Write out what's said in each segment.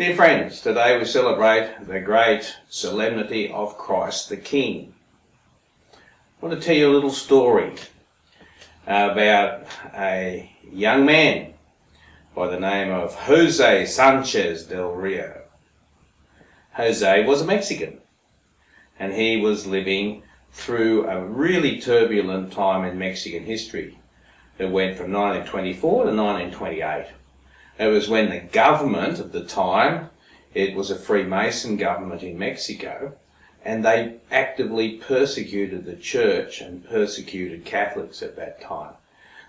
Dear friends, today we celebrate the great solemnity of Christ the King. I want to tell you a little story about a young man by the name of Jose Sanchez del Rio. Jose was a Mexican, and he was living through a really turbulent time in Mexican history. It went from 1924 to 1928. It was when the government at the time, it was a Freemason government in Mexico, and they actively persecuted the church and persecuted Catholics at that time.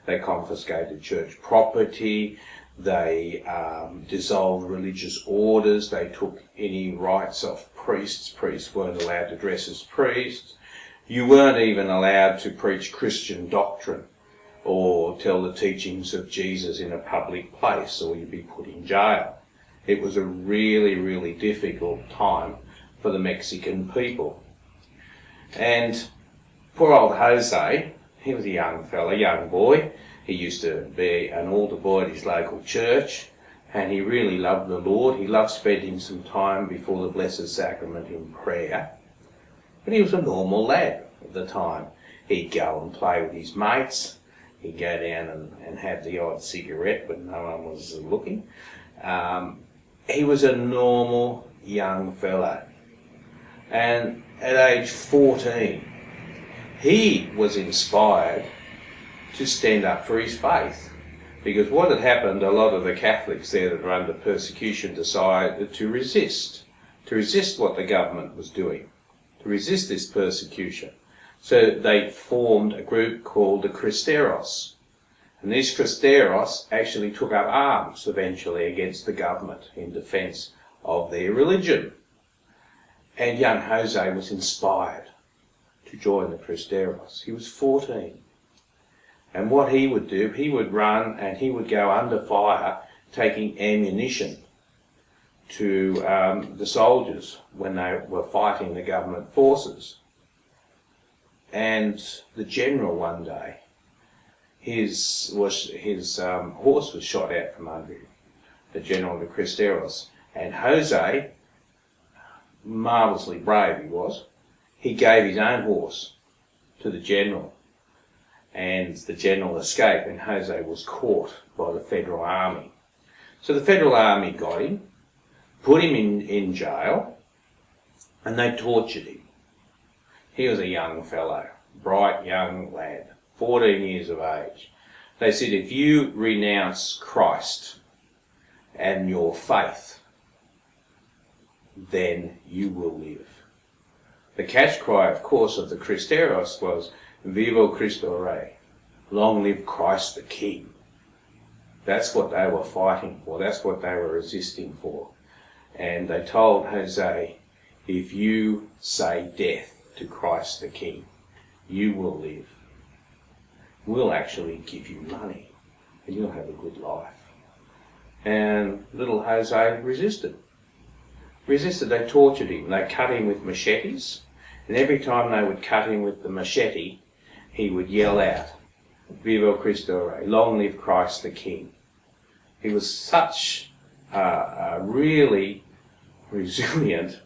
They confiscated church property, they dissolved religious orders, they took any rights off priests. Priests weren't allowed to dress as priests. You weren't even allowed to preach Christian doctrine or tell the teachings of Jesus in a public place, or you'd be put in jail. It was a really, really difficult time for the Mexican people. And poor old Jose, he was a young fella, young boy. He used to be an altar boy at his local church, and he really loved the Lord. He loved spending some time before the Blessed Sacrament in prayer. But he was a normal lad at the time. He'd go and play with his mates. He'd go down and have the odd cigarette when no one was looking. He was a normal young fella. And at age 14, he was inspired to stand up for his faith. Because what had happened, a lot of the Catholics there that were under persecution decided to resist what the government was doing, to resist this persecution. So they formed a group called the Cristeros. And these Cristeros actually took up arms eventually against the government in defence of their religion. And young Jose was inspired to join the Cristeros. He was 14. And what he would do, he would run and he would go under fire taking ammunition to the soldiers when they were fighting the government forces. And the general one day, his horse was shot out from under him, the general of the Cristeros. And Jose, marvellously brave he was, he gave his own horse to the general. And the general escaped, and Jose was caught by the Federal Army. So the Federal Army got him, put him in jail, and they tortured him. He was a young fellow, bright young lad, 14 years of age. They said, if you renounce Christ and your faith, then you will live. The catch cry, of course, of the Cristeros was, Viva Cristo Rey, long live Christ the King. That's what they were fighting for, that's what they were resisting for. And they told Jose, if you say death to Christ the King, you will live. We'll actually give you money and you'll have a good life. And little Jose resisted. They tortured him. They cut him with machetes, and every time they would cut him with the machete, he would yell out, Viva Cristo Rey, long live Christ the King. He was such a really resilient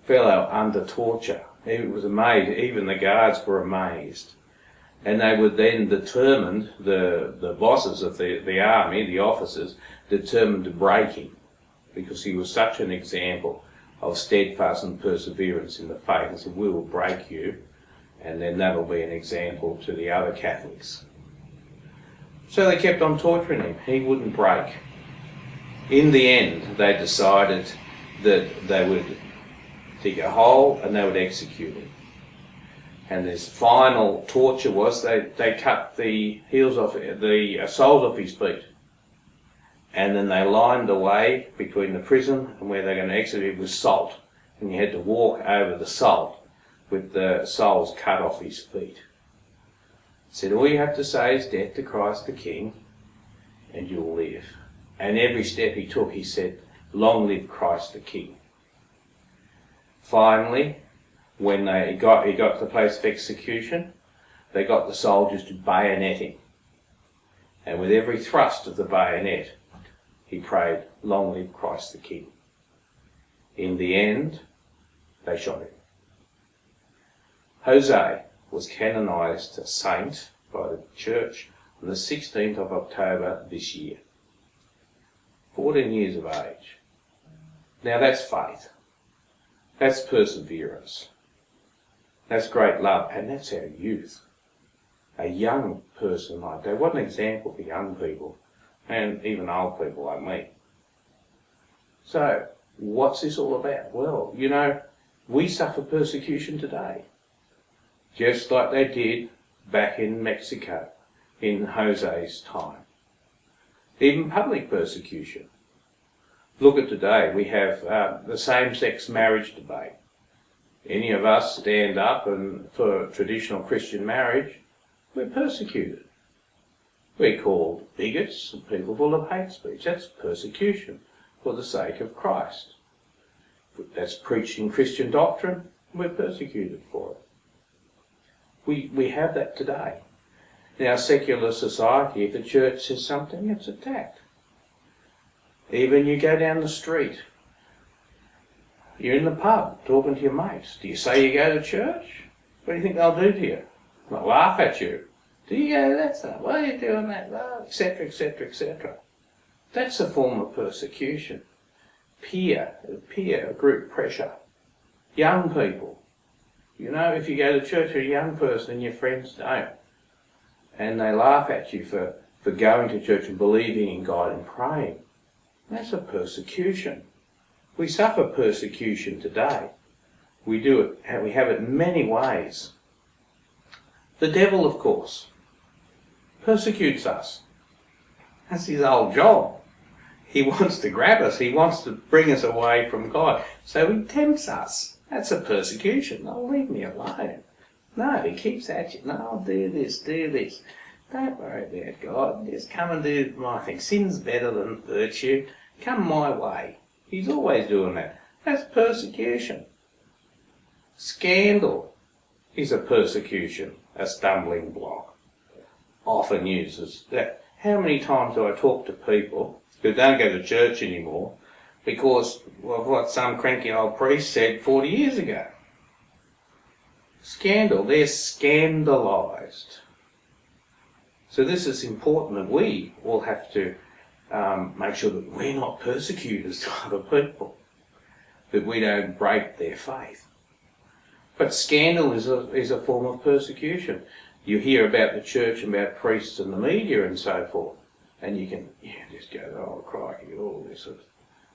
fellow under torture. It was amazing. Even the guards were amazed. And they would then determine, the bosses of the army, the officers, determined to break him because he was such an example of steadfast and perseverance in the faith. They said, we will break you, and then that'll be an example to the other Catholics. So they kept on torturing him. He wouldn't break. In the end, they decided that they would dig a hole and they would execute him. And this final torture was they cut the soles off his feet. And then they lined the way between the prison and where they're going to execute with salt. And you had to walk over the salt with the soles cut off his feet. He said, all you have to say is death to Christ the King and you'll live. And every step he took, he said, long live Christ the King. Finally, when he got to the place of execution, they got the soldiers to bayonet him. And with every thrust of the bayonet, he prayed, long live Christ the King. In the end, they shot him. Jose was canonised a saint by the church on the 16th of October this year. 14 years of age. Now that's faith. That's perseverance. That's great love, and that's our youth. A young person like that, what an example for young people, and even old people like me. So, what's this all about? Well, you know, we suffer persecution today, just like they did back in Mexico in Jose's time. Even public persecution. Look at today, we have the same-sex marriage debate. Any of us stand up and for traditional Christian marriage, we're persecuted. We're called bigots and people full of hate speech. That's persecution for the sake of Christ. That's preaching Christian doctrine, we're persecuted for it. We have that today. In our secular society, if the church says something, it's attacked. Even you go down the street, you're in the pub talking to your mates. Do you say you go to church? What do you think they'll do to you? They'll laugh at you. Do you go to that stuff? Why are you doing that? Etc., etc., etc. That's a form of persecution. Peer group pressure. Young people. You know, if you go to church with a young person and your friends don't, and they laugh at you for going to church and believing in God and praying, that's a persecution. We suffer persecution today. We do it, and we have it in many ways. The devil, of course, persecutes us. That's his old job. He wants to grab us. He wants to bring us away from God. So he tempts us. That's a persecution. No, leave me alone. No, he keeps at you. No, I'll do this, do this. Don't worry about God. Just come and do my thing. Sin's better than virtue. Come my way. He's always doing that. That's persecution. Scandal is a persecution, a stumbling block. Often uses that. How many times do I talk to people who don't go to church anymore because of what some cranky old priest said 40 years ago? Scandal. They're scandalised. So this is important that we all have to make sure that we're not persecutors to other people, that we don't break their faith. But scandal is a form of persecution. You hear about the church and about priests and the media and so forth, and you can just go, oh crikey, all this.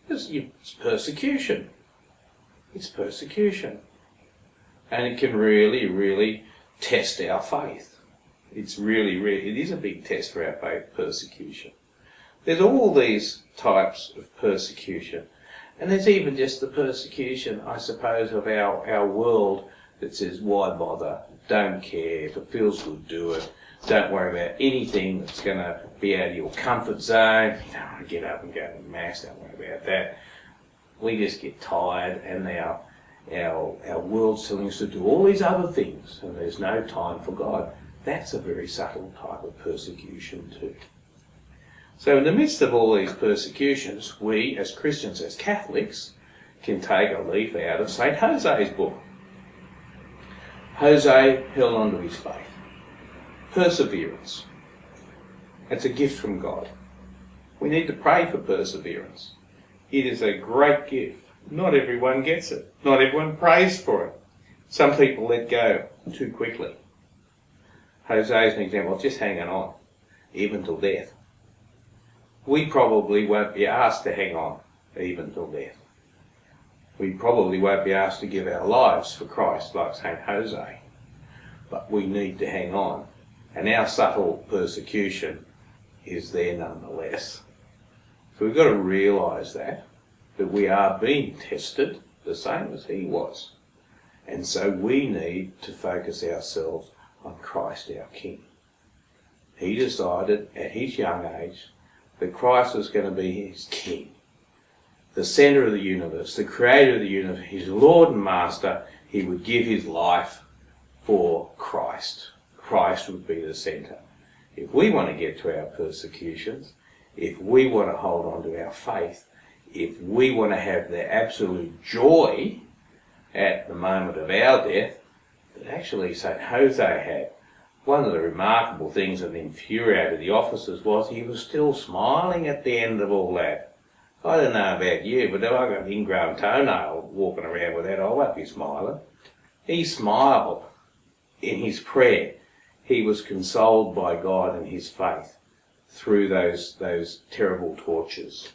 It's persecution. It's persecution. And it can really, really test our faith. It is a big test for our faith, persecution. There's all these types of persecution. And there's even just the persecution, I suppose, of our world that says, why bother? Don't care. If it feels good, do it. Don't worry about anything that's going to be out of your comfort zone. You don't want to get up and go to mass. Don't worry about that. We just get tired, and our world's telling us to do all these other things, and there's no time for God. That's a very subtle type of persecution too. So in the midst of all these persecutions, we as Christians, as Catholics, can take a leaf out of St. Jose's book. Jose held on to his faith. Perseverance. It's a gift from God. We need to pray for perseverance. It is a great gift. Not everyone gets it. Not everyone prays for it. Some people let go too quickly. Jose is an example of just hanging on, even till death. We probably won't be asked to hang on, even till death. We probably won't be asked to give our lives for Christ like St. Jose. But we need to hang on. And our subtle persecution is there nonetheless. So we've got to realise that we are being tested the same as he was. And so we need to focus ourselves on Christ our King. He decided at his young age that Christ was going to be his King, the centre of the universe, the creator of the universe, his Lord and Master. He would give his life for Christ. Christ would be the centre. If we want to get to our persecutions, if we want to hold on to our faith, if we want to have the absolute joy at the moment of our death that actually St. Jose had, one of the remarkable things that infuriated the officers was he was still smiling at the end of all that. I don't know about you, but if I got an ingrown toenail walking around with that, I won't be smiling. He smiled in his prayer. He was consoled by God and his faith through those terrible tortures.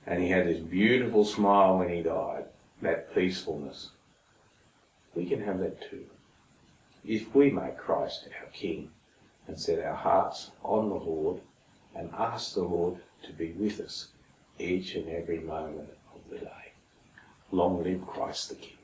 And he had this beautiful smile when he died, that peacefulness. We can have that too, if we make Christ our King and set our hearts on the Lord and ask the Lord to be with us each and every moment of the day. Long live Christ the King.